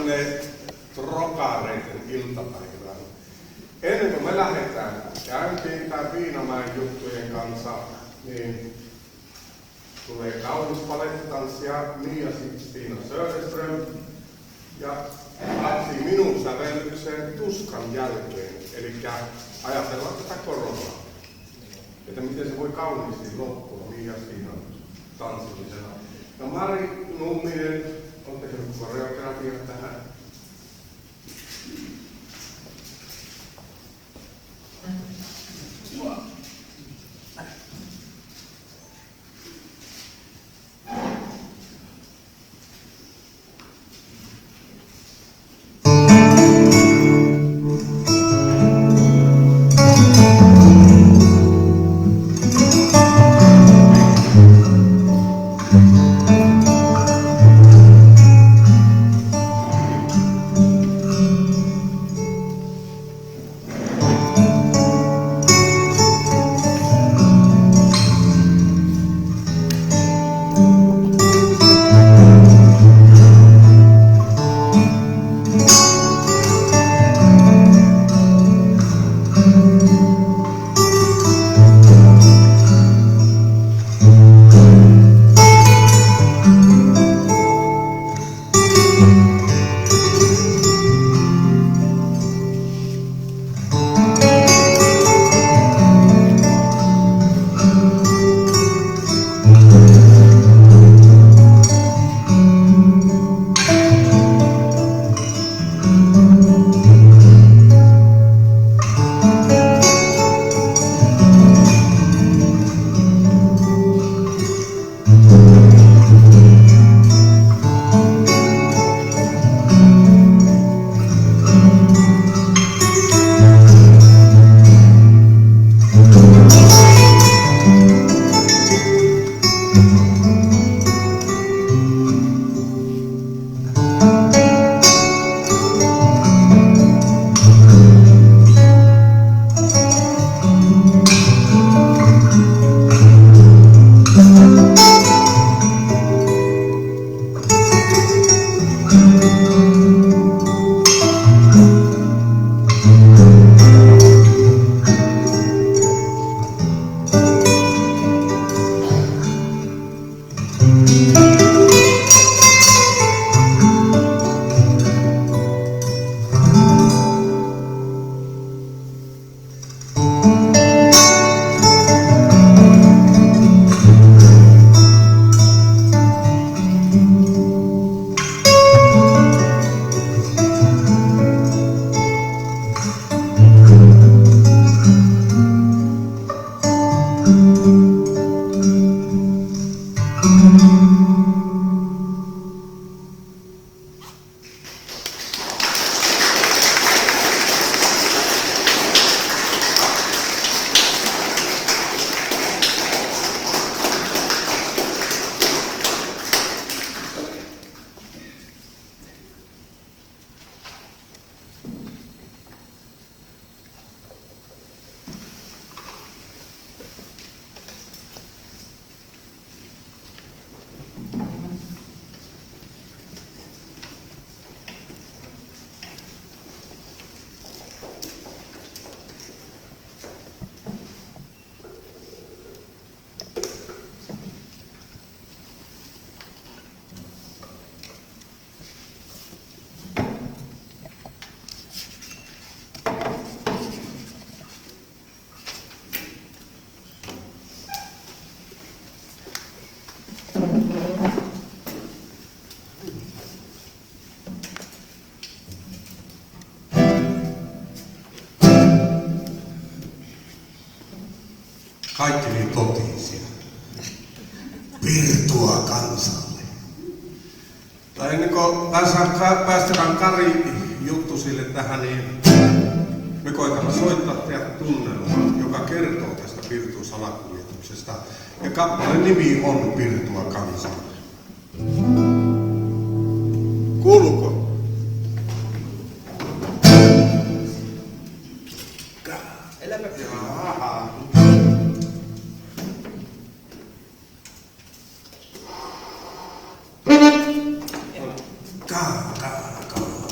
tänne Trokareiden iltapäivään. Ennen kuin me lähdetään käyntiin tämän Viinamäen juttujen kanssa, niin tulee kaunis palettitanssija Mia Sixtina Söderström ja lähti minun sävellykseen Tuskan jälkeen. Eli ajatellaan tätä koronaa. Että miten se voi kauniisti loppua Mia siinä tanssimisena. Ja Mari Numminen on tehnyt koreografiaa tähän. Kaikki niin totisia. Virtua kansalle. Tai ennen kuin päästään Kari juttusille tähän, niin me koitamme soittaa teille tunnelmaa, joka kertoo tästä Pirtua-salakuljetuksesta. Ja kappaleen nimi on Pirtua kansalle. Kuuluuko? Jaha. Kaa.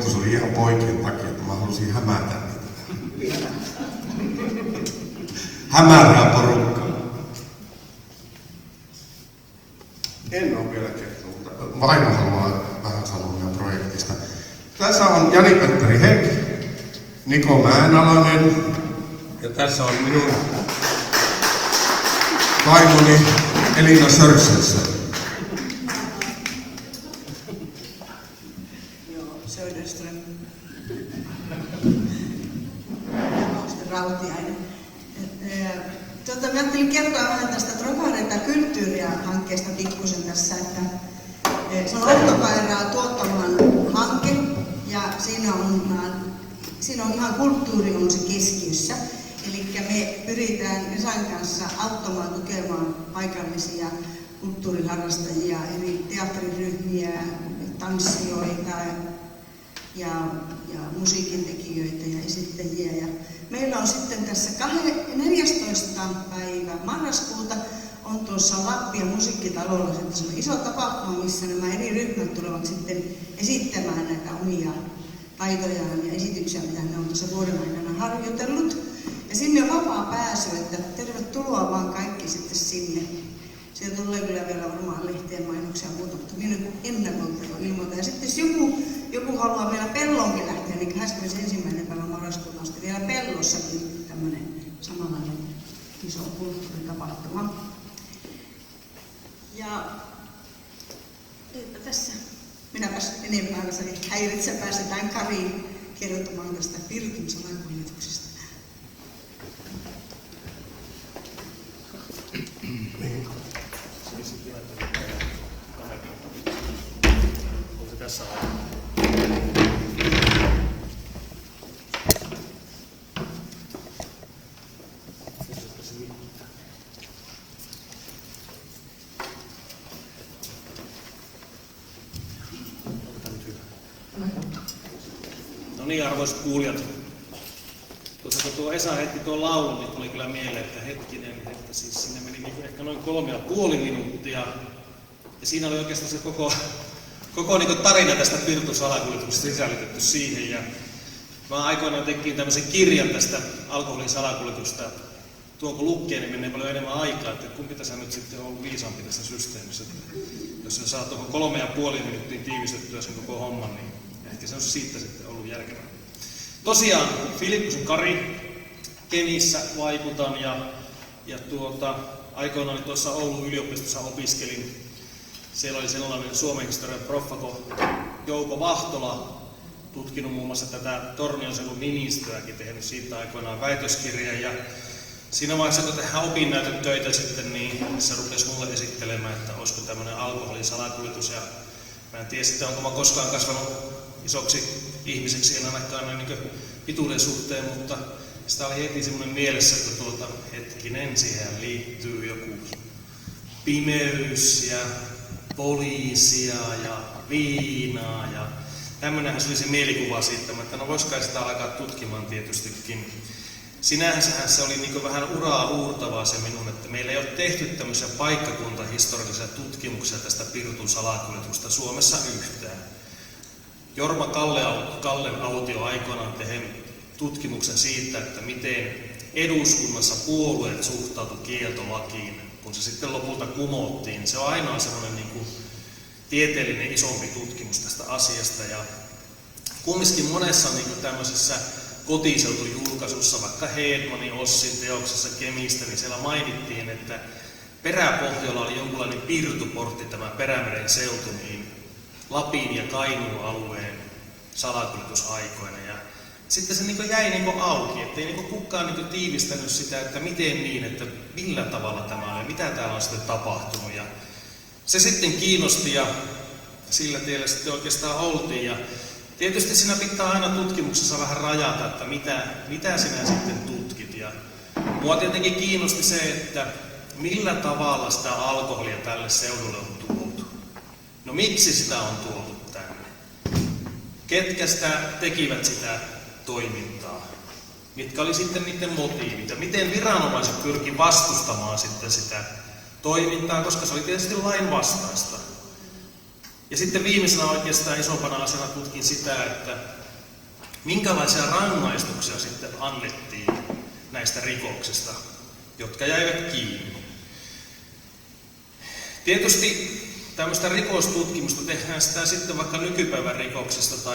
juttu, se oli ihan poikien takia, että mä halusin hämätä niitä. Hämärää porukkaa. En ole vielä kertonut, mutta vaimo haluaa vähän sanoa meidän projektista. Tässä on Jani-Petteri Heck, Niko Mäenalainen ja tässä on minun vaimoni Elina Sörsensson. Joo, Söderström. Rautiainen. Mä ajattelin kertoa vähän tästä Trokareita kulttuuria-hankkeesta pikkusen tässä, että se on Ottokairaa tuottavan hanke ja siinä on ihan kulttuuri on se keskiössä. Eli me pyritään Esan kanssa auttamaan tukemaan paikallisia kulttuuriharrastajia, eri teatteriryhmiä, tanssijoita ja musiikintekijöitä ja esittäjiä. Ja meillä on sitten tässä 14. päivä marraskuuta on tuossa Lappia musiikkitalolla sellainen iso tapahtuma, missä nämä eri ryhmät tulevat sitten esittämään näitä omia taitojaan ja esityksiä, mitä ne on tuossa vuoden aikana harjoitellut. Ja sinne on vapaa pääsy, että tervetuloa vaan kaikki sitten sinne. Sieltä tulee kyllä vielä varmaan lehteen mainoksia ja muuta, mutta minä ennakolta jo ilmoitan. Ja sitten jos joku haluaa vielä Pellonkin lähteä, niin 21. päivä marraskuuta on sitten vielä Pellossakin tämmöinen samanlainen iso kulttuuritapahtuma. Ja eipä tässä. Minäpäs enempää häiritse pääsetään Kariin kertomaan tästä Pirtun salakuljetuksesta. Tässä no niin, arvoisat kuulijat. Tuossa kun tuo Esa heitti tuon laulun, niin tuli kyllä mieleen, että hetkinen, että siis sinne meni ehkä noin 3,5 minuuttia. Ja siinä oli oikeastaan se koko niin tarina tästä Pirtun salakuljetuksesta sisällytetty siihen. Ja mä aikoinaan tekin tämmöisen kirjan tästä alkoholin salakuljetusta. Tuon kun lukkeen, niin menee paljon enemmän aikaa, että kumpi tässä nyt sitten on ollut viisaampi tässä systeemissä. Jos se saa tuohon 3,5 minuuttia tiivistettyä sen koko homman, niin ehkä se on siitä sitten ollut järkevää. Tosiaan Filippusen Kari, Kemissä vaikutan ja aikoinaan tuossa Oulun yliopistossa opiskelin. Siellä oli sellainen Suomen historian proffa kuin Jouko Vahtola, tutkinut muun muassa tätä Tornion seudun nimistöäkin, tehnyt siitä aikoinaan väitöskirjan. Ja siinä vaiheessa, kun tehdään opinnäytetöitä sitten, niin se rupesi mulle esittelemään, että olisiko tämmöinen alkoholin salakuljetus. Ja mä en tiedä sitten, onko mä koskaan kasvanut isoksi ihmiseksi, en ainakaan niin pituuden suhteen, mutta sitä oli heti semmoinen mielessä, että hetkinen, siihen liittyy joku pimeys ja poliisia ja viinaa ja tämmöinenhän se oli se mielikuva siitä, että no vois kai sitä alkaa tutkimaan tietystikin. Sinänsähän se oli niin vähän uraa uurtavaa se minun, että meillä ei ole tehty tämmöisiä paikkakuntahistoriallisia tutkimuksia tästä Pirtun salakuljetusta Suomessa yhtään. Jorma Kallen Autio aikoinaan tehnyt tutkimuksen siitä, että miten eduskunnassa puolueet suhtautu kieltolakiin, kun se sitten lopulta kumottiin. Se on ainoa semmoinen niin kuin tieteellinen isompi tutkimus tästä asiasta. Ja kumminkin monessa niin kuin tämmöisessä kotiseutujulkaisussa, vaikka Hedmanin Ossin teoksessa Kemistä, niin siellä mainittiin, että Peräpohjola oli jonkunlainen pirtuportti, tämä Perämeren seutu, niin Lapin ja Kainuun alueen salakuljetusaikoina. Ja sitten se jäi auki, ettei kukaan tiivistänyt sitä, että miten niin, että millä tavalla tämä on ja mitä täällä on sitten tapahtunut. Ja se sitten kiinnosti ja sillä tiellä sitten oikeastaan oltiin. Ja tietysti siinä pitää aina tutkimuksessa vähän rajata, että mitä sinä sitten tutkit. Ja mua tietenkin kiinnosti se, että millä tavalla sitä alkoholia tälle seudulle on tuotu. No miksi sitä on tuotu tänne? Ketkä sitä tekivät sitä toimintaa? Mitkä oli sitten niiden motiivit? Ja miten viranomaiset pyrki vastustamaan sitten sitä toimintaa, koska se oli tietysti lainvastaista. Ja sitten viimeisenä oikeastaan isompana asiana tutkin sitä, että minkälaisia rangaistuksia sitten annettiin näistä rikoksista, jotka jäivät kiinni. Tietysti tämmöistä rikostutkimusta tehdään sitä sitten vaikka nykypäivän rikoksista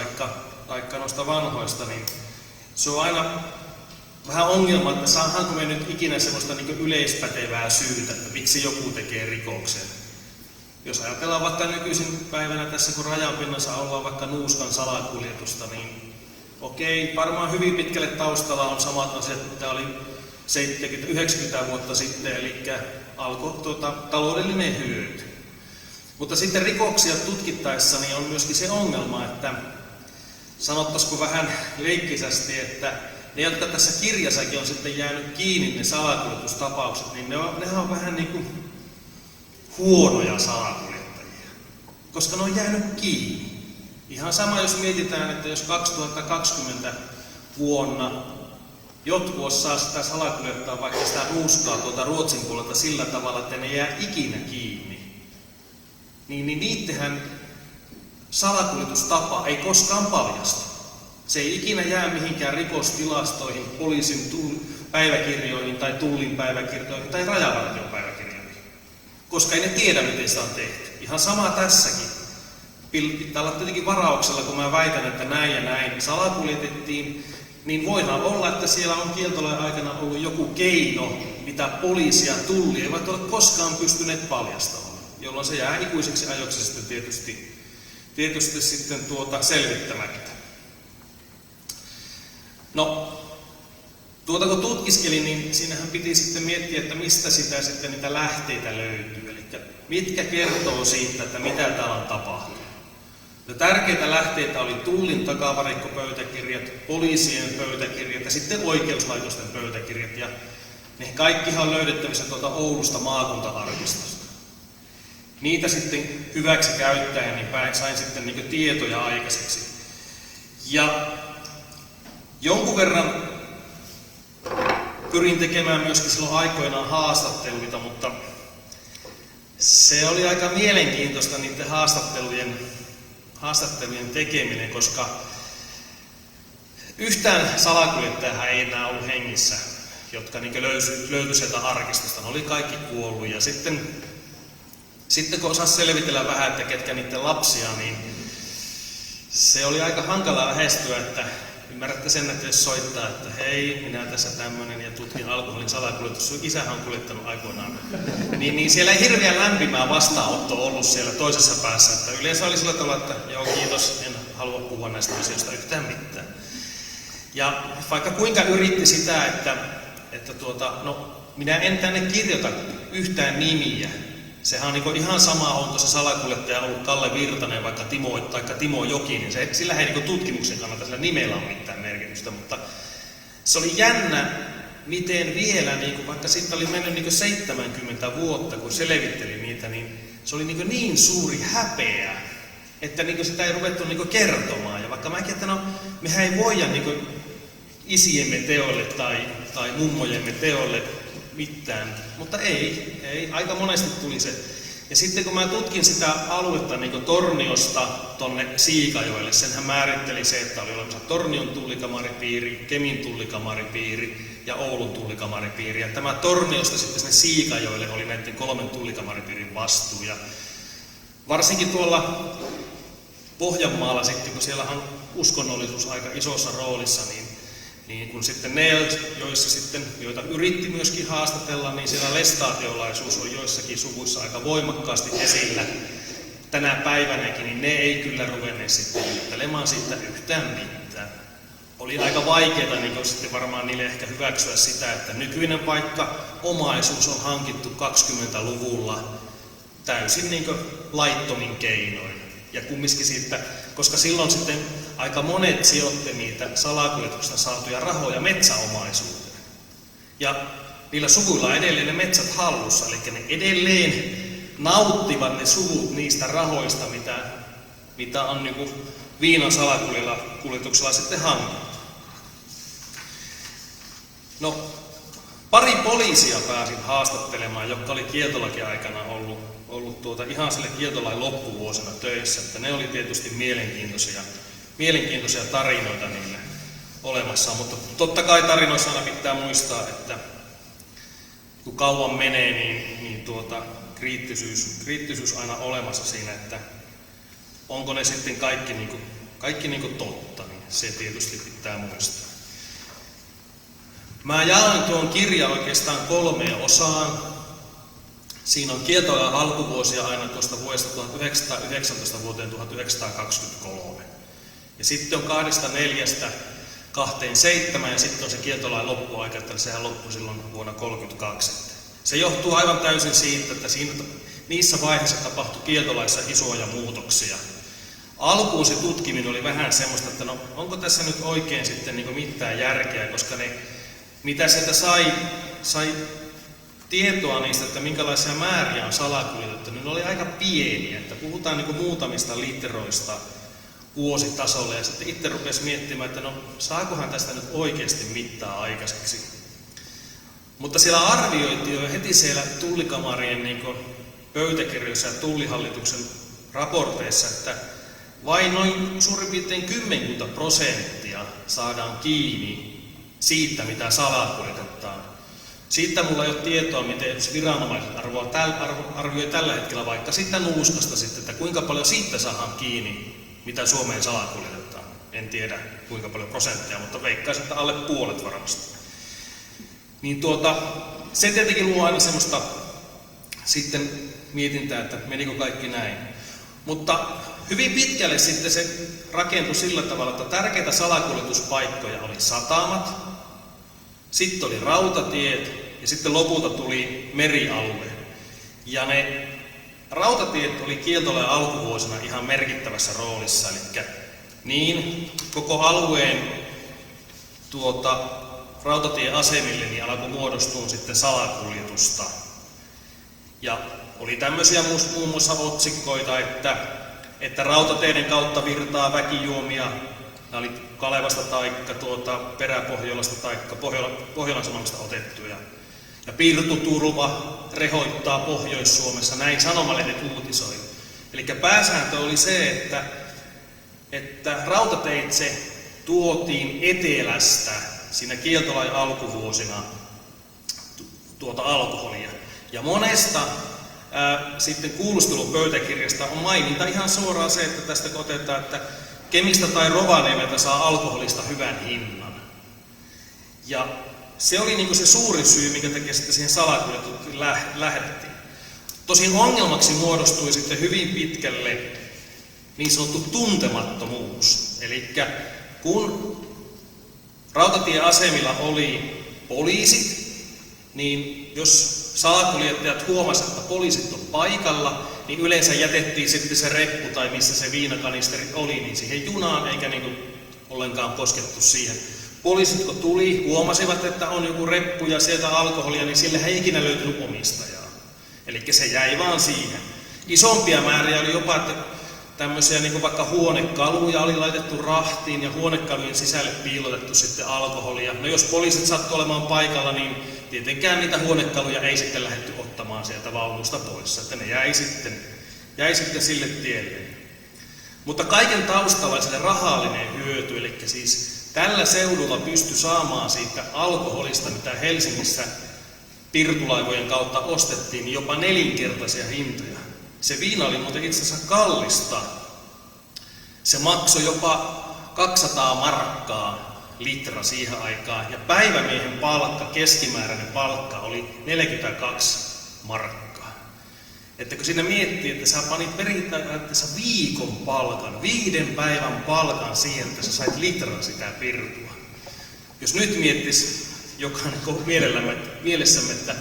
taikka noista vanhoista, niin se on aina vähän ongelma, että saadaanko me nyt ikinä semmoista niin yleispätevää syytä, että miksi joku tekee rikoksen. Jos ajatellaan vaikka nykyisin päivänä tässä, kun rajan pinnassa ollaan vaikka nuuskan salakuljetusta, niin okei, varmaan hyvin pitkälle taustalla on samat asiat, mitä oli 70-90 vuotta sitten, eli alkoi taloudellinen hyöty. Mutta sitten rikoksia tutkittaessa niin on myöskin se ongelma, että sanottaisiko vähän leikkisästi, että ne, jotka tässä kirjassakin on sitten jäänyt kiinni, ne salakuljetustapaukset, niin nehän on vähän niin kuin huonoja salakuljettajia, koska ne on jäänyt kiinni. Ihan sama, jos mietitään, että jos 2020 vuonna jotkut osaa sitä salakuljettaa vaikka sitä nuuskaa tuolta Ruotsin puolelta sillä tavalla, että ne jää ikinä kiinni, niin niittenhän salakuljetustapa ei koskaan paljastu. Se ei ikinä jää mihinkään rikostilastoihin, poliisin päiväkirjoihin tai tullin päiväkirjoihin tai rajavartion päiväkirjoihin, koska ei ne tiedä, miten sitä on tehty. Ihan sama tässäkin. Pitää olla tietenkin varauksella, kun mä väitän, että näin ja näin salakuljetettiin, niin voidaan olla, että siellä on kieltolain aikana ollut joku keino, mitä poliisi ja tulli eivät ole koskaan pystyneet paljastamaan, jolloin se jää ikuiseksi ajoksi sitten tietysti sitten selvittämättä. No, kun tutkiskelin, niin siinähän piti sitten miettiä, että mistä sitä sitten niitä lähteitä löytyy, eli mitkä kertoo siitä, että mitä täällä on tapahtunut. Ja tärkeitä lähteitä oli tullin takavarikkopöytäkirjat, poliisien pöytäkirjat ja sitten oikeuslaitosten pöytäkirjat, ja ne kaikkihan on löydettävissä tuolta Oulusta maakunta-arkistosta. Niitä sitten hyväksi käyttäen niin sain sitten niin tietoja aikaiseksi. Ja jonkun verran pyrin tekemään myöskin silloin aikoinaan haastatteluita, mutta se oli aika mielenkiintoista niiden haastattelujen tekeminen, koska yhtään salakuljettajaa ei enää ollut hengissä, jotka niin löytyi sieltä arkistosta. Ne oli kaikki kuollut, ja sitten kun osasi selvitellä vähän, että ketkä niiden lapsia, niin se oli aika hankala lähestyä, että ymmärrätte sen, että jos soittaa, että hei, minä tässä tämmöinen ja tutkin alkoholin salakuljetus, isähän on kuljettanut aikoinaan, niin siellä ei hirveän lämpimää vastaanottoa ollut siellä toisessa päässä, että yleensä oli sillä tavalla, että joo kiitos, en halua puhua näistä asioista yhtään mitään. Ja vaikka kuinka yritti sitä, että minä en tänne kirjoita yhtään nimiä, sehän on niin ihan sama, onko se salakuljettaja ollut Kalle Virtanen vaikka Timo Jokinen. Sillä ei niin tutkimuksen kannalta sillä nimellä ole mitään merkitystä, mutta se oli jännä, miten vielä, niin vaikka siitä oli mennyt niin 70 vuotta, kun selvitteli niitä, niin se oli niin suuri häpeä, että niin sitä ei ruvettu niin kertomaan. Ja vaikka mäkin, että mehän ei voida niin isiemme teolle tai mummojemme teolle mitään, mutta ei, aika monesti tuli se. Ja sitten kun mä tutkin sitä aluetta niin Torniosta tonne Siikajoelle, senhän määritteli se, että oli olemassa Tornion tullikamaripiiri, Kemin tullikamaripiiri ja Oulun tullikamaripiiri. Ja tämä Torniosta sitten sinne Siikajoelle oli näiden 3 tullikamaripiirin vastuu. Ja varsinkin tuolla Pohjanmaalla sitten, kun siellä on uskonnollisuus aika isossa roolissa, niin kun sitten ne, joita yritti myöskin haastatella, niin siellä lestaatiolaisuus on joissakin suvuissa aika voimakkaasti esillä tänä päivänäkin, niin ne ei kyllä ruvenneet sitten juttelemaan siitä yhtään mitään. Oli aika vaikeaa niin sitten varmaan niille ehkä hyväksyä sitä, että nykyinen vaikka omaisuus on hankittu 20-luvulla täysin niin laittomin keinoin. Ja kumminkin siitä, koska silloin sitten aika monet sijoitti niitä salakuljetuksesta saatuja rahoja metsäomaisuuteen. Ja niillä suvuilla on edelleen ne metsät hallussa, eli ne edelleen nauttivat ne suvut niistä rahoista, mitä on niin viinan salakuljetuksella sitten hankittu. No, pari poliisia pääsin haastattelemaan, jotka oli kieltolakin aikana ollut ollut ihan sille kieltolain loppuvuosina töissä, että ne oli tietysti mielenkiintoisia tarinoita niille olemassa, mutta totta kai tarinoissa aina pitää muistaa, että kun kauan menee, niin kriittisyys aina olemassa siinä, että onko ne sitten kaikki totta, niin se tietysti pitää muistaa. Mä jaoin tuon kirjan oikeastaan 3 osaan. Siinä on kieltolain alkuvuosia aina tuosta vuodesta 1919 vuoteen 1923. Ja sitten on 2.4.27 ja sitten on se kieltolain loppuaika, että sehän loppui silloin vuonna 1932. Se johtuu aivan täysin siitä, että niissä vaiheissa tapahtui kieltolaissa isoja muutoksia. Alkuun se tutkiminen oli vähän semmoista, että no onko tässä nyt oikein sitten mitään järkeä, koska ne mitä sieltä sai tietoa niistä, että minkälaisia määriä on salakuljetettu, niin ne oli aika pieniä, että puhutaan muutamista literoista vuositasolla ja sitten itse rupesi miettimään, että no saakohan tästä nyt oikeasti mittaa aikaiseksi. Mutta siellä arvioitiin jo heti siellä tullikamarien pöytäkirjoissa ja tullihallituksen raporteissa, että vain noin suurin piirtein 10% saadaan kiinni siitä, mitä salakuljetetaan. Siitä mulla ei ole tietoa, miten viranomaiset arvioi tällä hetkellä vaikka sitä nuuskasta sitten, että kuinka paljon siitä saadaan kiinni, mitä Suomeen salakuljetetaan. En tiedä kuinka paljon prosenttia, mutta veikkaisin, että alle puolet varmasti. Niin se tietenkin luo aina semmoista sitten mietintää, että menikö kaikki näin. Mutta hyvin pitkälle sitten se rakentui sillä tavalla, että tärkeitä salakuljetuspaikkoja oli satamat, sitten oli rautatiet ja sitten lopulta tuli merialue. Ja ne rautatiet oli kieltolain alkuvuosina ihan merkittävässä roolissa, eli niin koko alueen rautatieasemille niin alkoi muodostua sitten salakuljetusta. Ja oli tämmöisiä muun muassa otsikkoita, että rautateiden kautta virtaa väkijuomia. Nämä oli Kalevasta tai Peräpohjolasta tai Pohjolan Sanomista otettuja. Ja pirtuturva rehoittaa Pohjois-Suomessa, näin sanomalehdet uutisoi. Eli pääsääntö oli se, että rautateitse tuotiin etelästä siinä kieltolain alkuvuosina alkoholia. Ja monesta sitten kuulustelupöytäkirjasta on maininta ihan suoraan se, että tästä otetaan, että Kemistä tai Rovaniemeltä saa alkoholista hyvän hinnan. Ja se oli se suurin syy, minkä takia sitten siihen salakuljetukseen lähdettiin. Tosin ongelmaksi muodostui sitten hyvin pitkälle niin sanottu tuntemattomuus. Eli kun rautatieasemilla oli poliisit, niin jos salakuljettajat huomasivat, että poliisit on paikalla, niin yleensä jätettiin sitten se reppu tai missä se viinakanisteri oli, niin siihen junaan eikä ollenkaan koskettu siihen. Poliisit kun tuli, huomasivat, että on joku reppu ja sieltä alkoholia, niin sillä ei ikinä löytynyt omistajaa. Eli se jäi vaan siihen. Isompia määriä oli jopa, että tämmöisiä vaikka huonekaluja oli laitettu rahtiin ja huonekalujen sisälle piilotettu sitten alkoholia. No jos poliisit sattui olemaan paikalla, niin tietenkään niitä huonekaluja ei sitten lähdetty ottamaan sieltä vaunusta pois, että ne jäi sitten sille tielle. Mutta kaiken taustalla oli se rahallinen hyöty, eli siis tällä seudulla pystyi saamaan siitä alkoholista, mitä Helsingissä pirtulaivojen kautta ostettiin, niin jopa 4-kertaisia hintoja. Se viina oli muuten itse asiassa kallista. Se maksoi jopa 200 markkaa litra siihen aikaan, ja päivämiehen palkka, keskimääräinen palkka oli 42 markkaa. Että kun siinä miettii, että sä panit periaatteessa viikon palkan, 5 päivän palkan siihen, että sä sait litran sitä pirtua. Jos nyt miettis jokainen mielessämme, että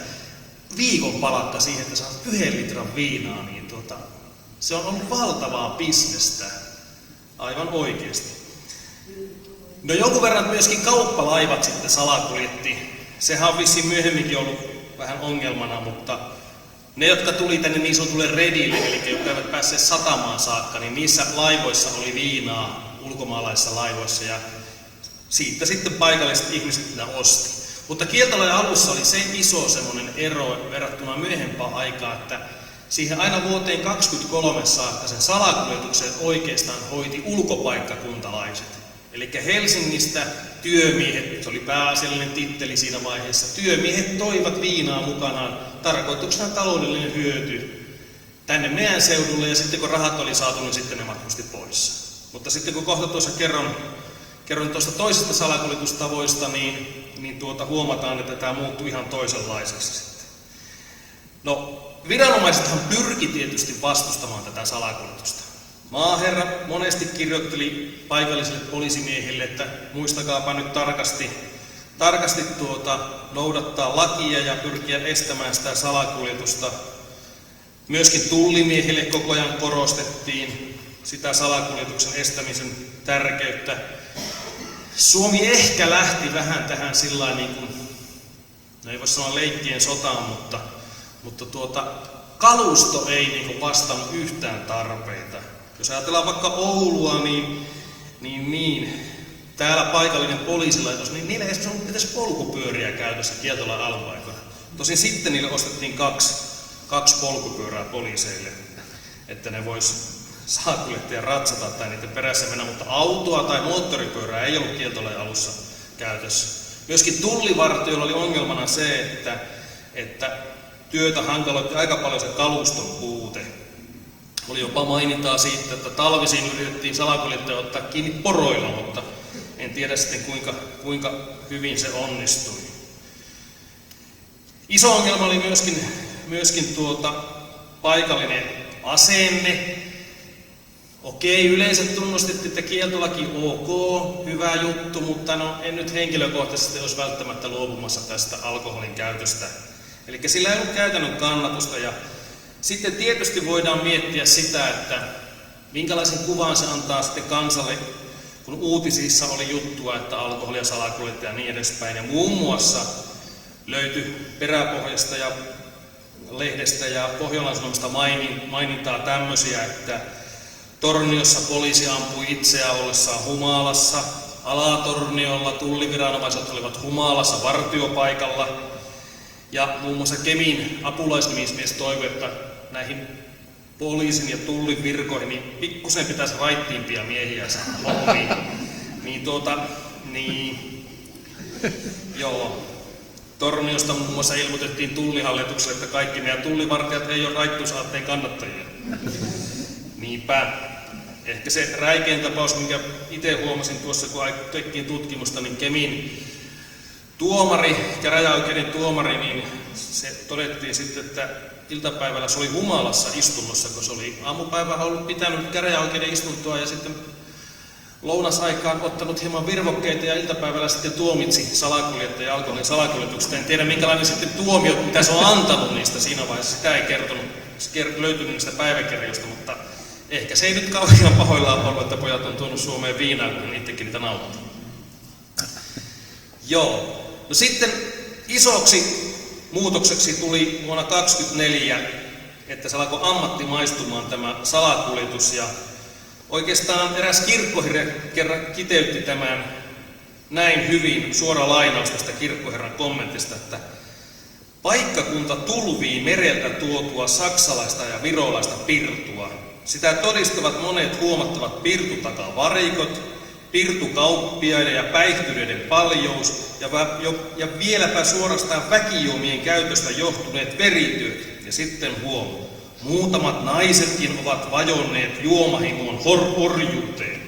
viikon palkka siihen, että saat 1 litran viinaa, niin se on ollut valtavaa bisnestä. Aivan oikeasti. No jonkun verran myöskin kauppalaivat sitten salakuljetti. Sehän on vissiin myöhemminkin ollut vähän ongelmana, mutta ne, jotka tuli tänne niin sanotulle redille, eli jotka eivät päässeet satamaan saakka, niin niissä laivoissa oli viinaa, ulkomaalaisissa laivoissa, ja siitä sitten paikalliset ihmiset sitä osti. Mutta kieltolain alussa oli se iso semmoinen ero verrattuna myöhempään aikaan, että siihen aina vuoteen 2023 saakka sen salakuljetuksen oikeastaan hoiti ulkopaikkakuntalaiset. Eli Helsingistä työmiehet, se oli pääasiallinen titteli siinä vaiheessa, työmiehet toivat viinaa mukanaan, tarkoituksena taloudellinen hyöty tänne meidän seudulle, ja sitten kun rahat oli saatu, niin sitten ne matkusti pois. Mutta sitten kun kohta tuossa kerron tuosta toisesta salakuljetustavoista, niin huomataan, että tämä muuttui ihan toisenlaiseksi sitten. No, viranomaisethan pyrki tietysti vastustamaan tätä salakuljetusta. Maaherra monesti kirjoitteli paikallisille poliisimiehille, että muistakaapa nyt tarkasti noudattaa lakia ja pyrkiä estämään sitä salakuljetusta. Myöskin tullimiehille koko ajan korostettiin sitä salakuljetuksen estämisen tärkeyttä. Suomi ehkä lähti vähän tähän sillain niin kuin, no ei voi sanoa leikkien sotaan, mutta kalusto ei niin kuin vastannut yhtään tarpeita. Jos ajatellaan vaikka Oulua, niin täällä paikallinen poliisilaitos, niin niillä ei ollut edes polkupyöriä käytössä kieltolain alueella. Tosin sitten niille ostettiin kaksi polkupyörää poliiseille, että ne vois salakuljettajan ratsata tai niiden perässä mennä, mutta autoa tai moottoripyörää ei ollut kieltolain alussa käytössä. Myöskin tullivartijoilla oli ongelmana se, että työtä hankaloitti aika paljon se kaluston puute. Oli jopa mainintaa siitä, että talvisin yritettiin salakuljettaja ottaa kiinni poroilla, mutta en tiedä sitten kuinka hyvin se onnistui. Iso ongelma oli myöskin paikallinen asenne. Okei, yleensä tunnustettiin, että kieltolaki ok, hyvä juttu, mutta en nyt henkilökohtaisesti olisi välttämättä luopumassa tästä alkoholin käytöstä. Eli sillä ei ollut käytännön kannatusta. Ja sitten tietysti voidaan miettiä sitä, että minkälaisen kuvan se antaa sitten kansalle, kun uutisissa oli juttua, että alkoholia salakuljetetaan ja niin edespäin. Ja muun muassa löytyi Peräpohjasta ja lehdestä ja Pohjolan Sanomista mainintaa tämmöisiä, että Torniossa poliisi ampui itseään ollessaan humalassa, Alatorniolla tulliviranomaiset olivat humalassa vartiopaikalla, ja muun muassa Kemin apulaisnimismies toivoi, että näihin poliisin ja tullin virkoihin niin pikkusen pitäisi raittiimpia miehiä hommiin. Joo. Torniosta muun muassa ilmoitettiin tullihallitukselle, että kaikki meidän tullivartijat ei ole raittuusaatteen kannattajia. Niinpä. Ehkä se räikein tapaus, minkä itse huomasin tuossa, kun tehtiin tutkimusta, niin Kemin tuomari, käräjäoikeuden tuomari, niin se todettiin sitten, että iltapäivällä se oli humalassa istunnossa, kun se oli aamupäivällä ollut pitänyt käräjäoikeuden istuntoa ja sitten lounasaikaan ottanut hieman virvokkeita ja iltapäivällä sitten tuomitsi salakuljettajan alkoholin salakuljetuksesta. En tiedä minkälainen sitten tuomio, mitä se on antanut niistä siinä vaiheessa. Sitä ei löytynyt niistä päiväkirjoista, mutta ehkä se ei nyt kauhean pahoillaan ollut, että pojat on tuonut Suomeen viinaa, kun itsekin niitä nauttii. Joo. No sitten isoksi muutokseksi tuli vuonna 1924, että se alkoi ammattimaistumaan tämä salakuljetus. Ja oikeastaan eräs kirkkoherra kerran kiteytti tämän näin hyvin, suora lainaus tästä kirkkoherran kommentista, että paikkakunta tulvii mereltä tuotua saksalaista ja virolaista pirtua. Sitä todistavat monet huomattavat pirtutakavarikot, pirtukauppiaiden ja päihtyneiden paljous ja vieläpä suorastaan väkijuomien käytöstä johtuneet verityöt. Ja sitten muutamat naisetkin ovat vajonneet juomahimon orjuuteen.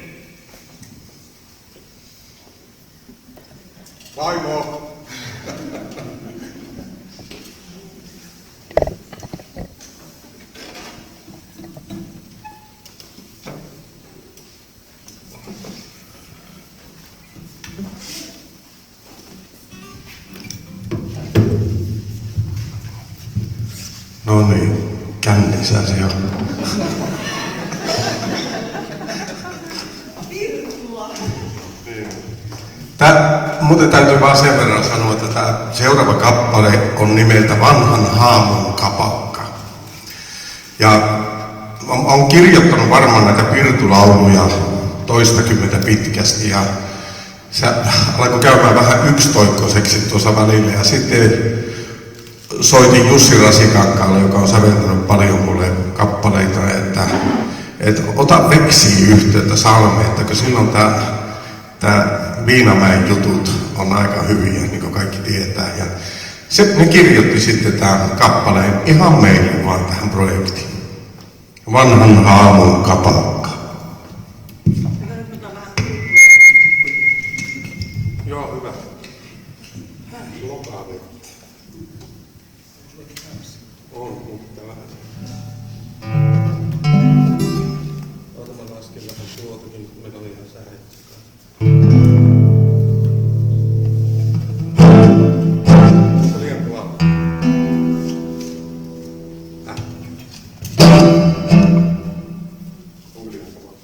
Vaimo! No niin, kännissä se on. Muuten täytyy vaan sen verran sanoa, että tämä seuraava kappale on nimeltä Vanhan Haamon kapakka. Ja olen kirjoittanut varmaan näitä pirtulauluja toistakymmentä pitkästi ja se alkoi käymään vähän yksitoikkoiseksi tuossa välillä ja sitten soitin Jussi Rasikankaalle, joka on säveltänyt paljon mulle kappaleita, että ota Veksiin yhteyttä Salmeen, että kun silloin tää Viinamäen jutut on aika hyviä, niin kuin kaikki tietää. Ja ne kirjoitti sitten tämän kappaleen ihan meille vaan tähän projektiin. Vanhan haamun kapakka. Joo, hyvä. Lokavettä. On, mutta vähän. Ota mä lasken vähän tuotakin, kun meillä oli ihan sähäitse kanssa. Se on liian kovaa. Onko liian kovaa?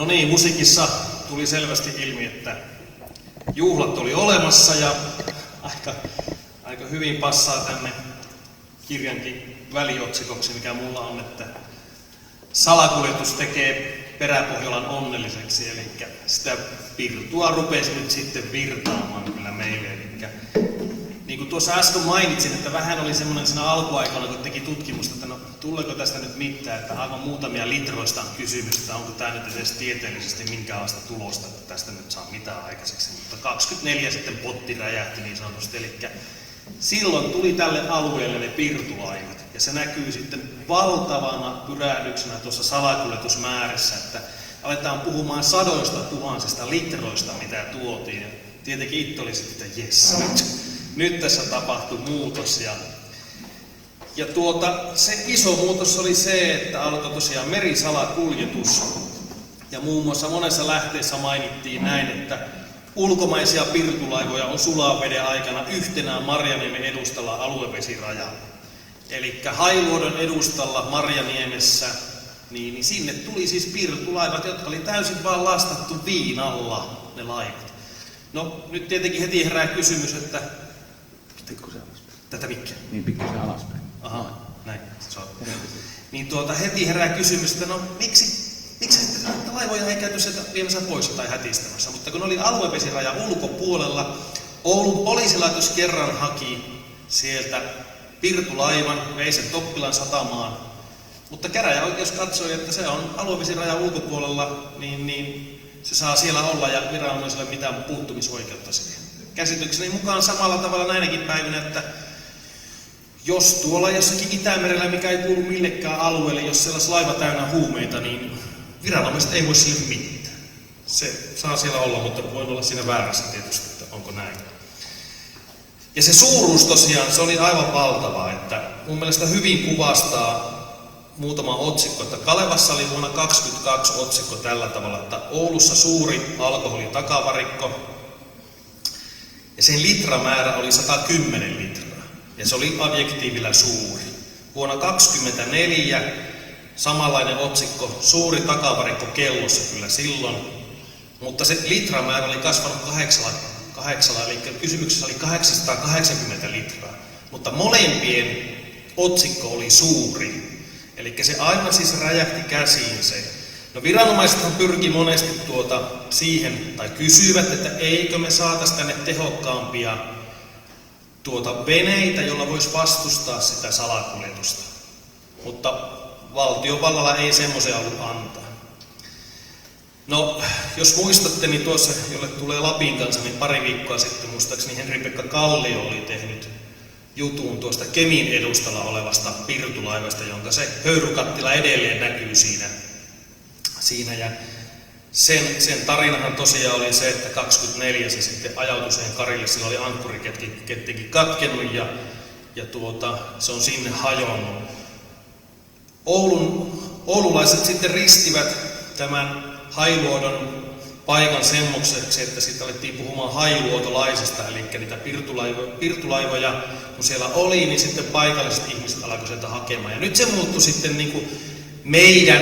niin, musiikissa tuli selvästi ilmi, että juhlat oli olemassa ja aika hyvin passaa tänne kirjankin väliotsikoksi, mikä mulla on, että salakuljetus tekee Peräpohjolan onnelliseksi, eli sitä pirtua rupesi nyt sitten virtaamaan kyllä meille. Eli niin kuin tuossa äsken mainitsin, että vähän oli semmoinen siinä alkuaikana, kun teki tutkimusta, että no tuleeko tästä nyt mitään, että aivan muutamia litroista on kysymys, että onko tämä nyt edes tieteellisesti minkäänlaista tulosta, että tästä nyt saa mitään aikaiseksi. Mutta 24 sitten potti räjähti niin sanotusti, eli silloin tuli tälle alueelle ne pirtulaivat. Ja se näkyy sitten valtavana pyrähdyksenä tuossa salakuljetusmäärässä, että aletaan puhumaan 100 000 litroista, mitä tuotiin. Ja tietenkin itse oli sitten, että jes, nyt tässä tapahtui muutos. Ja se iso muutos oli se, että alkoi tosiaan merisalakuljetus. Ja muun muassa monessa lähteessä mainittiin näin, että ulkomaisia pirtulaivoja on sulaveden aikana yhtenään Marjaniemen edustalla aluevesirajalla. Eli Hailuodon edustalla Marjaniemessä, niin sinne tuli siis pirtulaivat, jotka oli täysin vaan lastattu viinalla ne laivat. No nyt tietenkin heti herää kysymys, että Pikkusen alaspäin. tätä mikkiä. Niin, pikkusen alaspäin. Aha, näin. Niin heti herää kysymys, että no miksi sitten näitä laivoja ei käyty sieltä viemässä pois tai hätistämässä. Mutta kun oli aluevesiraja ulkopuolella, Oulun poliisilaitos kerran haki sieltä pirtulaivan, vei sen Toppilan satamaan. Mutta käräjäoikeus katsoi, että se on aluevesirajan ulkopuolella, niin se saa siellä olla ja viranomaisille mitään puuttumisoikeutta siihen. Käsitykseni mukaan samalla tavalla näinäkin päivinä, että jos tuolla jossakin Itämerellä, mikä ei kuulu millekään alueelle, jos sellaisi laiva täynnä huumeita, niin viranomaiset ei voi sille mitään. Se saa siellä olla, mutta voi olla siinä väärässä tietysti, että onko näin. Ja se suuruus tosiaan, se oli aivan valtava, että mun mielestä hyvin kuvastaa muutama otsikko, että Kalevassa oli vuonna 2022 otsikko tällä tavalla, että Oulussa suuri alkoholitakavarikko ja sen litramäärä oli 110 litraa ja se oli adjektiivillä suuri. Vuonna 2024 samanlainen otsikko, suuri takavarikko kellossa kyllä silloin, mutta se litramäärä oli kasvanut 8, eli kysymyksessä oli 880 litraa, mutta molempien otsikko oli suuri. Eli se aivan siis räjähti käsiin se. No viranomaisethan pyrki monesti siihen, tai kysyivät, että eikö me saataisi tänne tehokkaampia veneitä, jolla voisi vastustaa sitä salakuljetusta. Mutta valtiovallalla ei semmoisia ollut antaa. No, jos muistatte, niin tuossa, jolle tulee Lapin kanssa, niin pari viikkoa sitten muistaakseni Henri-Pekka Kallio oli tehnyt jutun tuosta Kemin edustalla olevasta pirtulaivasta, jonka se höyrykattila edelleen näkyy siinä. Ja sen tarinahan tosiaan oli se, että 24 se sitten ajautui siihen karille, sillä oli ankkurikettikin katkennut ja se on sinne hajonnut. Oululaiset sitten ristivät tämän Hailuodon paikan semmoiseksi, että sitten alettiin puhumaan hailuotolaisista, eli niitä pirtulaivoja, kun siellä oli, niin sitten paikalliset ihmiset alkoivat sieltä hakemaan. Ja nyt se muuttui sitten niin kuin meidän,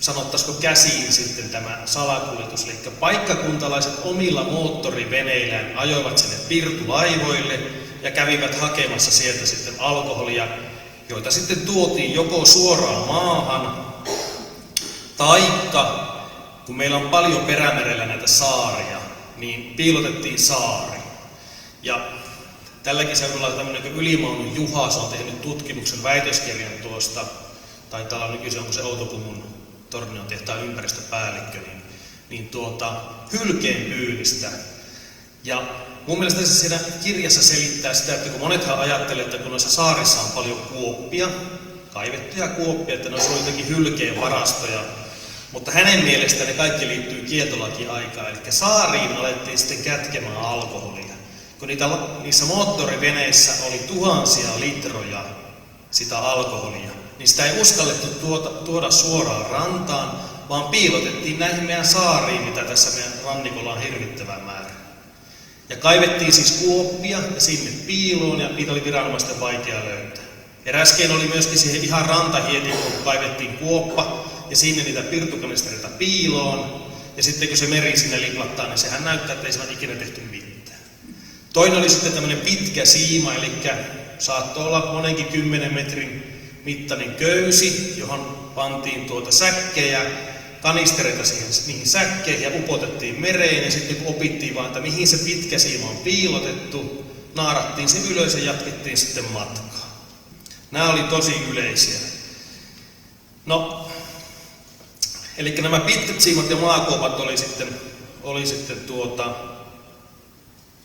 sanottaisiko käsiin sitten tämä salakuljetus, eli paikkakuntalaiset omilla moottoriveneillään ajoivat sinne pirtulaivoille ja kävivät hakemassa sieltä sitten alkoholia, joita sitten tuotiin joko suoraan maahan, taikka kun meillä on paljon Perämerellä näitä saaria, niin piilotettiin saari. Ja tälläkin seudulla tämmöinen kuin Ylimaun Juha, se on tehnyt tutkimuksen väitöskirjan tuosta, taitaa olla nykyisin, onko se Outokummun Tornion tehtaan ympäristöpäällikkö, niin hylkeen pyynnistä. Ja mun mielestä se siinä kirjassa selittää sitä, että kun monethan ajattelee, että kun noissa saarissa on paljon kuoppia, kaivettuja kuoppia, että ne on jotenkin hylkeen varastoja, mutta hänen mielestään ne kaikki liittyy kieltolakiaikaan, eli saariin alettiin sitten kätkemään alkoholia. Kun niissä moottoriveneissä oli tuhansia litroja sitä alkoholia, niin sitä ei uskallettu tuoda suoraan rantaan, vaan piilotettiin näihin meidän saariin, mitä tässä meidän rannikolla on hirvittävä määrä. Ja kaivettiin siis kuoppia ja sinne piiloon, ja niitä oli viranomaisten vaikea löytää. Eräskein oli myöskin siihen ihan rantahietiin, kun kaivettiin kuoppa, ja sinne niitä pirtukanistereita piiloon. Ja sitten kun se meri sinne liplattaa, niin sehän näyttää, että ei se ole ikinä tehty mitään. Toinen oli sitten tämmöinen pitkä siima, eli saattoi olla monenkin 10 metrin mittainen köysi, johon pantiin säkkejä, kanistereita niihin säkkeihin ja upotettiin mereen. Ja sitten kun opittiin vaan, että mihin se pitkä siima on piilotettu, naarattiin se ylös ja jatkettiin sitten matkaa. Nämä oli tosi yleisiä. No, eli nämä pitkät siimat ja maakuopat oli sitten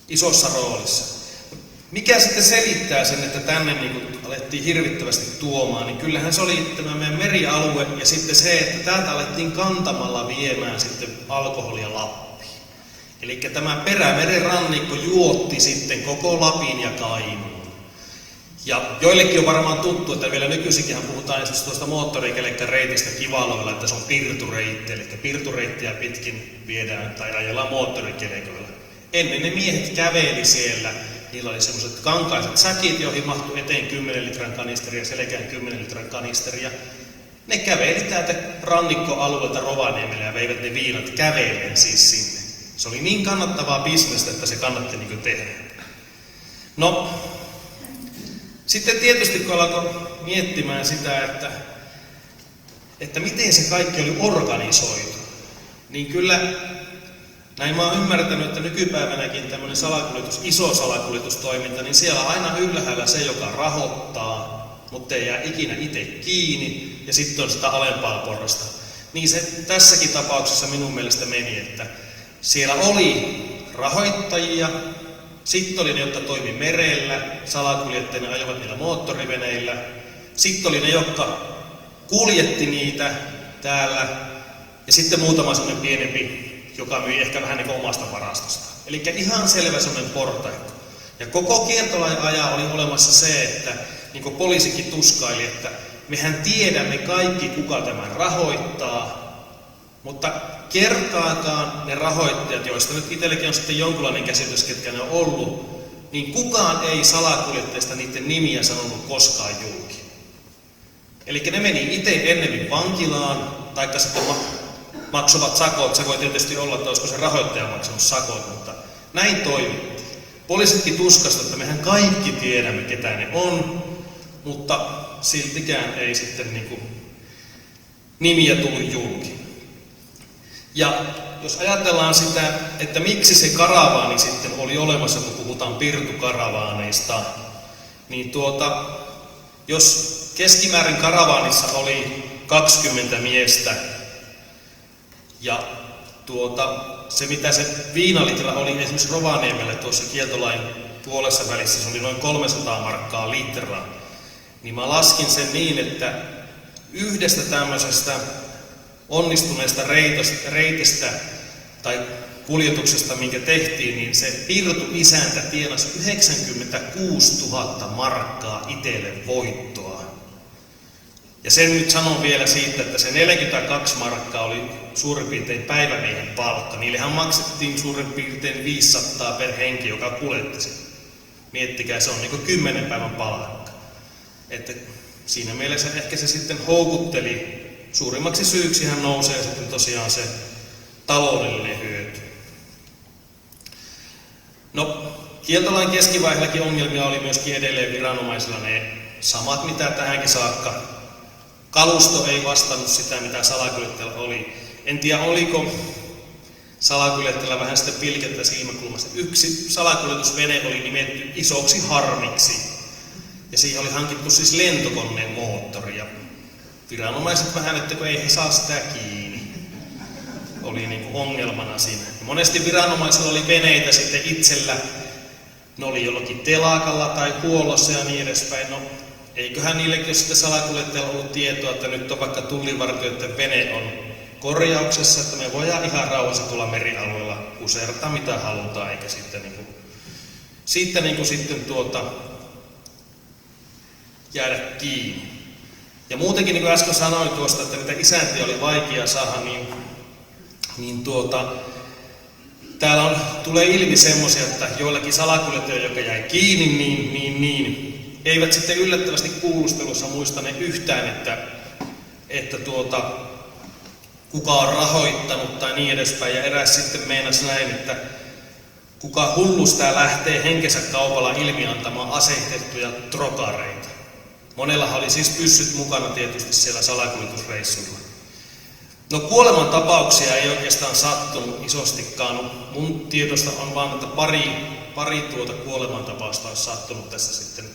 isossa roolissa. Mikä sitten selittää sen, että tänne niin alettiin hirvittävästi tuomaan, niin kyllähän se oli tämä meidän merialue ja sitten se, että täältä alettiin kantamalla viemään sitten alkoholia Lappiin. Eli tämä Perämeren rannikko juotti sitten koko Lapin ja Kainuun. Ja joillekin on varmaan tuttu, että vielä nykyisinkin puhutaan esimerkiksi tuosta moottorikelekkareitistä Kivaloilla, että se on pirtureitti, eli pirtureittiä pitkin viedään tai ajellaan moottorikelekoilla. Ennen ne miehet käveli siellä, niillä oli semmoiset kankaiset säkit, joihin mahtui eteen 10 litran kanisteri ja selkään 10 litran kanisteri. Ne käveli täältä rannikkoalueelta Rovaniemelle ja veivät ne viinat käveleen siis sinne. Se oli niin kannattavaa bisnestä, että se kannatti niin tehdä. No, sitten tietysti kun alkoi miettimään sitä, että miten se kaikki oli organisoitu, niin kyllä näin mä oon ymmärtänyt, että nykypäivänäkin tämmöinen iso salakuljetustoiminta, niin siellä on aina ylhäällä se, joka rahoittaa, mutta ei jää ikinä itse kiinni, ja sitten on sitä alempaa porrasta. Niin se tässäkin tapauksessa minun mielestä meni, että siellä oli rahoittajia, sitten oli ne, jotka toimi merellä, salakuljettajina ajoivat niillä moottoriveneillä, sitten oli ne, jotka kuljetti niitä täällä, ja sitten muutama semmoinen pienempi, joka myi ehkä vähän niin kuin omasta varastosta. Eli ihan selvä semmoinen portaikko. Ja koko kieltolain ajan oli olemassa se, että niin kuin poliisikin tuskaili, että mehän tiedämme kaikki, kuka tämän rahoittaa, mutta kertaakaan ne rahoittajat, joista nyt itsellekin on sitten jonkunlainen käsitys, ketkä ne on ollut, niin kukaan ei salakuljettajista niiden nimiä sanonut koskaan julki. Eli ne meni itse ennemmin vankilaan, taikka sitten maksavat sakot. Se voi tietysti olla, että olisiko se rahoittaja maksanut sakot, mutta näin toimittiin. Poliisitkin tuskasta, että mehän kaikki tiedämme, ketä ne on, mutta siltikään ei sitten niin kuin nimiä tullut julki. Ja jos ajatellaan sitä, että miksi se karavaani sitten oli olemassa, kun puhutaan pirtukaravaaneista, niin jos keskimäärin karavaanissa oli 20 miestä, ja se mitä se viinalitra oli esimerkiksi Rovaniemelle tuossa kieltolain puolessa välissä, se oli noin 300 markkaa litra, niin mä laskin sen niin, että yhdestä tämmöisestä onnistuneesta reitistä tai kuljetuksesta, minkä tehtiin, niin se pirtu-isäntä tienasi 96 000 markkaa itselle voittoa. Ja sen nyt sanon vielä siitä, että se 42 markkaa oli suurin piirtein päivämiehen palkka. Niillehän maksettiin suurin piirtein 500 per henki, joka kuljetti sen. Miettikää, se on niin kuin 10 päivän palkka. Että siinä mielessä ehkä se sitten houkutteli. Suurimmaksi syyksi hän nousee sitten tosiaan se taloudellinen hyöty. No, kieltolain keskivaiheellakin ongelmia oli myöskin edelleen viranomaisilla ne samat, mitä tähänkin saakka. Kalusto ei vastannut sitä, mitä salakuljettajalla oli. En tiedä, oliko salakuljettajalla vähän sitten pilkettä silmäkulmasta. Yksi salakuljetusvene oli nimetty Isoksi Harmiksi. Ja siihen oli hankittu siis lentokoneen moottori. Ja viranomaiset vähän, että kun ei he saa sitä kiinni. Oli niin kuin ongelmana siinä. Ja monesti viranomaisilla oli veneitä sitten itsellä. Ne oli jollakin telakalla tai huollossa ja niin edespäin. No, eiköhän niillekin ole sitten salakuljettajalla ollut tietoa, että nyt on vaikka tullivartijoiden vene on korjauksessa, että me voidaan ihan rauhassa tuolla merialueella useerata mitä halutaan, eikä sitten jäädä kiinni. Ja muutenkin, niin kuin äsken sanoin tuosta, että niitä isäntiä oli vaikea saada, täällä tulee ilmi semmoisia, että joillakin salakuljettajilla, joka jäi kiinni, eivät sitten yllättävästi kuulustelussa muistaneet yhtään, että kuka on rahoittanut tai niin edespäin. Ja eräs sitten meinasi näin, että kuka hullusta lähtee henkensä kaupalla ilmiantamaan aseistettuja trokareita. Monellahan oli siis pyssyt mukana tietysti siellä salakuljetusreissulla. No kuolemantapauksia ei oikeastaan sattunut isostikaan. Mun tiedosta on vaan, että pari kuolemantapausta on sattunut tässä sitten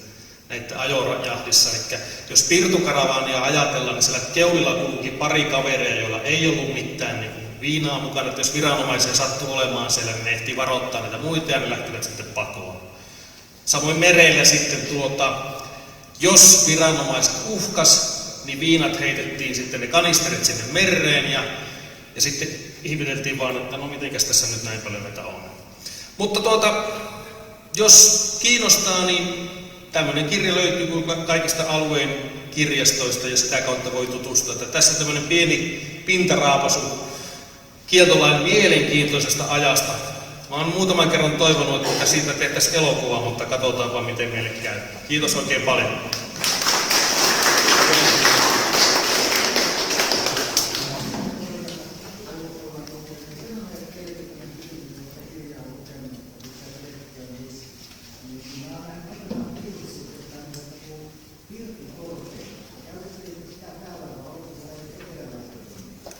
näiden ajojahdissa. Eli jos pirtukaravaania ajatellaan, niin siellä keulilla kulki pari kaveria, joilla ei ollut mitään niin viinaa mukana. Että jos viranomaisia sattui olemaan siellä, niin ne ehti varoittaa niitä muita ja ne lähtivät sitten pakoon. Samoin merellä sitten jos viranomaiset uhkas, niin viinat heitettiin sitten ne kanisterit sinne mereen ja sitten ihmeteltiin vaan, että no mitenkäs tässä nyt näin paljon näitä on. Mutta jos kiinnostaa, niin tämmöinen kirja löytyy kaikista alueen kirjastoista ja sitä kautta voi tutustua. Että tässä on tämmöinen pieni pintaraapasu kieltolain mielenkiintoisesta ajasta. Mä oon muutaman kerran toivonut, että siitä tehtäisiin elokuva, mutta katsotaanpa miten meille käy. Kiitos oikein paljon.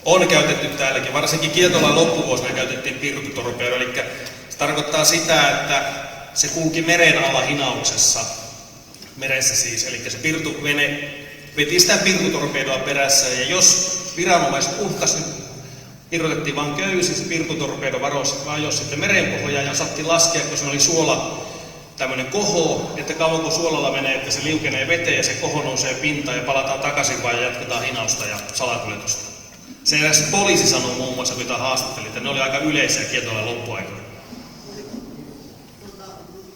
On käytetty täälläkin, varsinkin kieltolain loppuvuosina käytettiin pirtutorpedo, eli se tarkoittaa sitä, että se kulki meren alla hinauksessa, meressä siis, eli se pirtuvene veti sitä pirtutorpedoa perässä, ja jos viranomaiset uhkasi, irrotettiin vain köysi, se pirtutorpedo vajosi sitten merenpohjaan ja saattiin laskea, kun se oli suola, tämmöinen koho, että kauan kun suolalla menee, että se liukenee veteen ja se koho nousee pintaan ja palataan takaisin vaan ja jatketaan hinausta ja salakuljetusta. Se eräs poliisi sanoi muun muassa, kun tämä haastatteli, että ne oli aika yleisiä kieltolain loppuaikoina.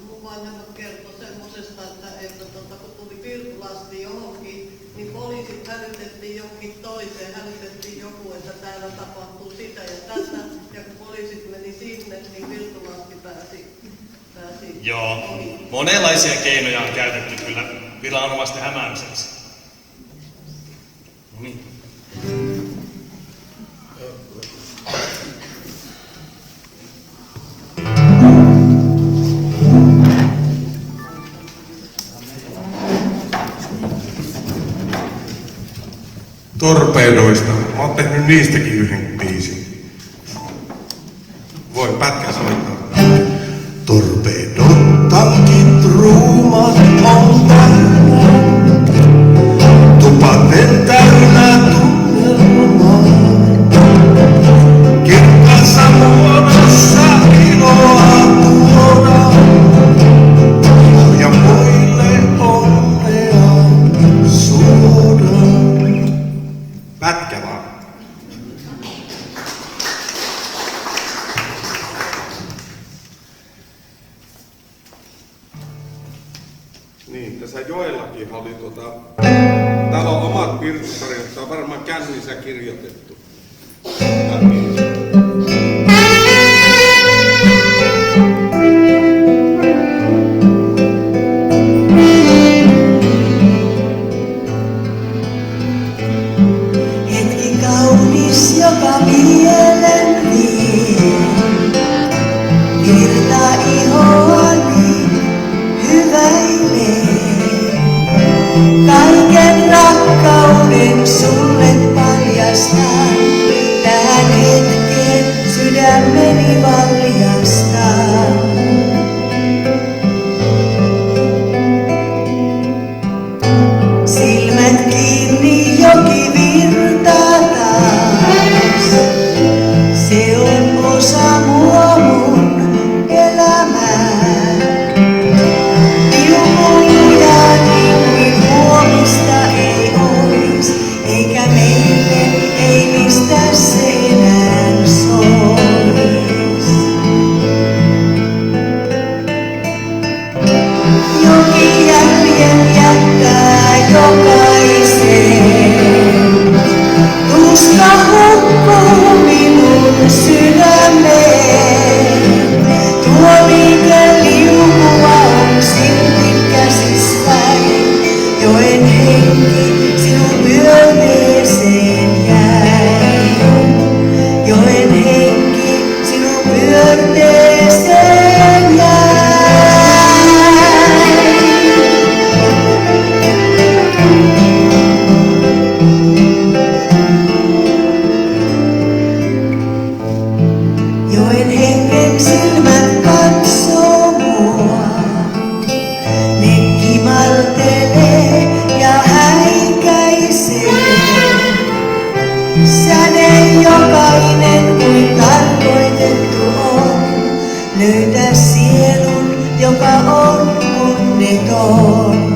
Mun vanhemmat kertoi semmosesta, että kun tuli pirtulasti johonkin, niin poliisit hälytettiin johonkin toiseen, hälytettiin joku, että täällä tapahtuu sitä ja tätä, ja kun poliisit meni sinne, niin pirtulasti pääsi Joo, monenlaisia keinoja on käytetty kyllä viranomaisten hämäämiseksi. No niin. Torpedoista. Mä oon tehnyt niistäkin yhden biisin. Voin pätkän soittaa. Torpedot, tankit, ruumat on täynnä. Tupaten täynnä tunnelmaa. Kirkkaassa muodossa iloa tuoda. Ja muille onnea suoda. Pätkä vaan. Niin, tässä joellakin oli täällä on omat pirttusarjat, tämä on varmaan kännissä kirjoitettu. Hetki kaunis, joka mielen vie, virta ihoani hyväilee. Kaiken rakkauden sulle paljastan, tähän hetkeen sydämeni valjastan. Silmät kiinni, joki virtaa taas. Se on osa mua mun elämää. löytää sielun, joka on onneton.